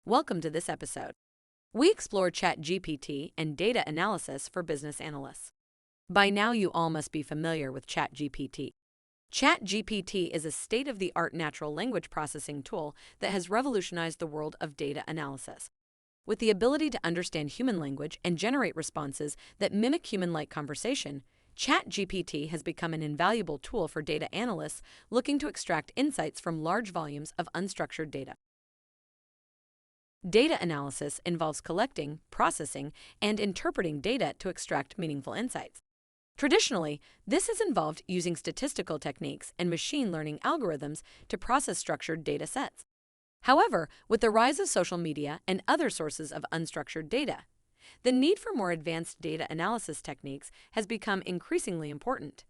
Welcome to this episode. We explore ChatGPT and data analysis for business analysts. By now, you all must be familiar with ChatGPT. ChatGPT is a state-of-the-art natural language processing tool that has revolutionized the world of data analysis. With the ability to understand human language and generate responses that mimic human-like conversation, ChatGPT has become an invaluable tool for data analysts looking to extract insights from large volumes of unstructured data. Data analysis involves collecting, processing, and interpreting data to extract meaningful insights. Traditionally, this has involved using statistical techniques and machine learning algorithms to process structured data sets. However, with the rise of social media and other sources of unstructured data, the need for more advanced data analysis techniques has become increasingly important.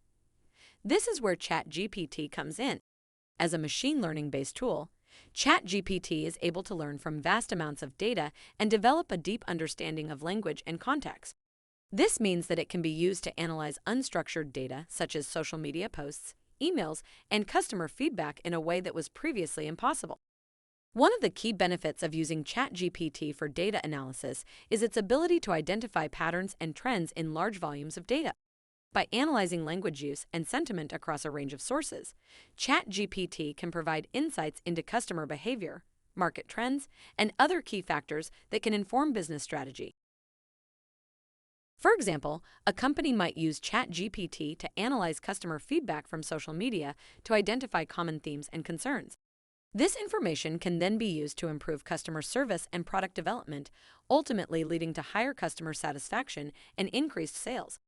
This is where ChatGPT comes in. As a machine learning-based tool, ChatGPT is able to learn from vast amounts of data and develop a deep understanding of language and context. This means that it can be used to analyze unstructured data such as social media posts, emails, and customer feedback in a way that was previously impossible. One of the key benefits of using ChatGPT for data analysis is its ability to identify patterns and trends in large volumes of data. By analyzing language use and sentiment across a range of sources, ChatGPT can provide insights into customer behavior, market trends, and other key factors that can inform business strategy. For example, a company might use ChatGPT to analyze customer feedback from social media to identify common themes and concerns. This information can then be used to improve customer service and product development, ultimately leading to higher customer satisfaction and increased sales.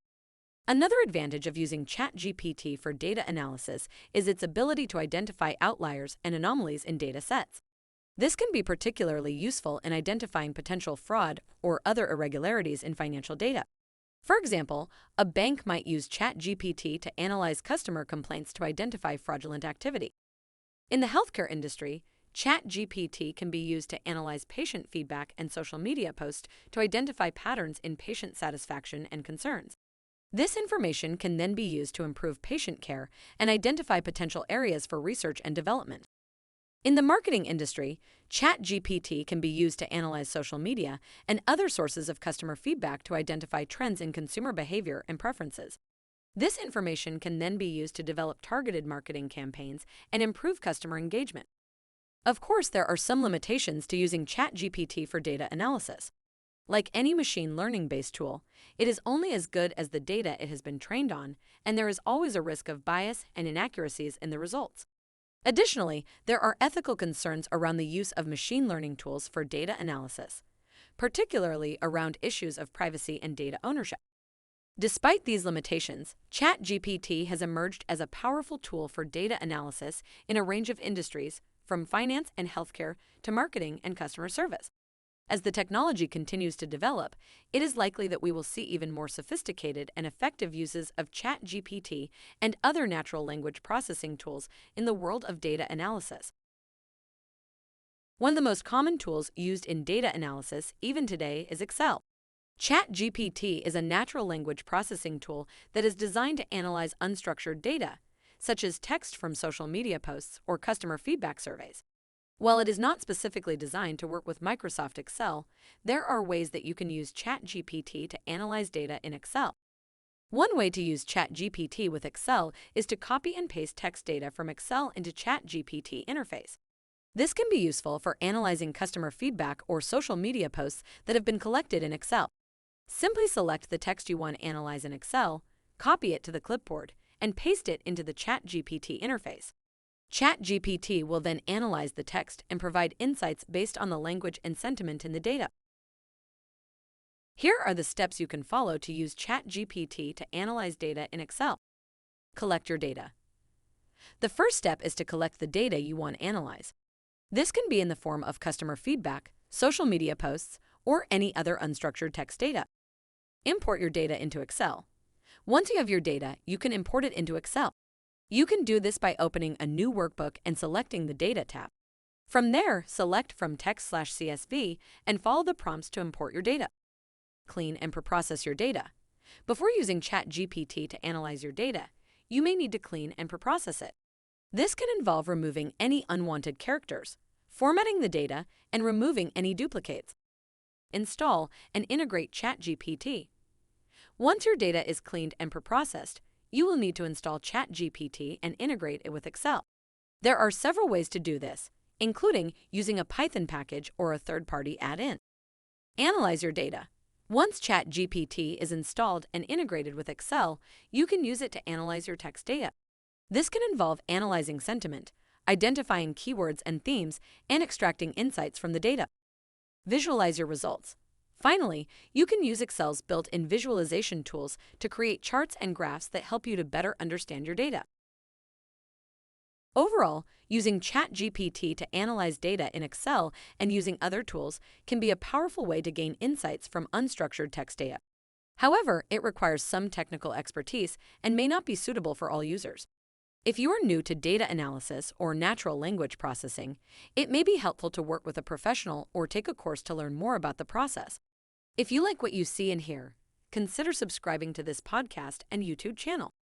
Another advantage of using ChatGPT for data analysis is its ability to identify outliers and anomalies in data sets. This can be particularly useful in identifying potential fraud or other irregularities in financial data. For example, a bank might use ChatGPT to analyze customer complaints to identify fraudulent activity. In the healthcare industry, ChatGPT can be used to analyze patient feedback and social media posts to identify patterns in patient satisfaction and concerns. This information can then be used to improve patient care and identify potential areas for research and development. In the marketing industry, ChatGPT can be used to analyze social media and other sources of customer feedback to identify trends in consumer behavior and preferences. This information can then be used to develop targeted marketing campaigns and improve customer engagement. Of course, there are some limitations to using ChatGPT for data analysis. Like any machine learning-based tool, it is only as good as the data it has been trained on, and there is always a risk of bias and inaccuracies in the results. Additionally, there are ethical concerns around the use of machine learning tools for data analysis, particularly around issues of privacy and data ownership. Despite these limitations, ChatGPT has emerged as a powerful tool for data analysis in a range of industries, from finance and healthcare to marketing and customer service. As the technology continues to develop, it is likely that we will see even more sophisticated and effective uses of ChatGPT and other natural language processing tools in the world of data analysis. One of the most common tools used in data analysis, even today, is Excel. ChatGPT is a natural language processing tool that is designed to analyze unstructured data, such as text from social media posts or customer feedback surveys. While it is not specifically designed to work with Microsoft Excel, there are ways that you can use ChatGPT to analyze data in Excel. One way to use ChatGPT with Excel is to copy and paste text data from Excel into ChatGPT interface. This can be useful for analyzing customer feedback or social media posts that have been collected in Excel. Simply select the text you want to analyze in Excel, copy it to the clipboard, and paste it into the ChatGPT interface. ChatGPT will then analyze the text and provide insights based on the language and sentiment in the data. Here are the steps you can follow to use ChatGPT to analyze data in Excel. Collect your data. The first step is to collect the data you want to analyze. This can be in the form of customer feedback, social media posts, or any other unstructured text data. Import your data into Excel. Once you have your data, you can import it into Excel. You can do this by opening a new workbook and selecting the Data tab. From there, select from text/CSV and follow the prompts to import your data. Clean and preprocess your data. Before using ChatGPT to analyze your data, you may need to clean and preprocess it. This can involve removing any unwanted characters, formatting the data, and removing any duplicates. Install and integrate ChatGPT. Once your data is cleaned and preprocessed, you will need to install ChatGPT and integrate it with Excel. There are several ways to do this, including using a Python package or a third-party add-in. Analyze your data. Once ChatGPT is installed and integrated with Excel, you can use it to analyze your text data. This can involve analyzing sentiment, identifying keywords and themes, and extracting insights from the data. Visualize your results. Finally, you can use Excel's built-in visualization tools to create charts and graphs that help you to better understand your data. Overall, using ChatGPT to analyze data in Excel and using other tools can be a powerful way to gain insights from unstructured text data. However, it requires some technical expertise and may not be suitable for all users. If you are new to data analysis or natural language processing, it may be helpful to work with a professional or take a course to learn more about the process. If you like what you see and hear, consider subscribing to this podcast and YouTube channel.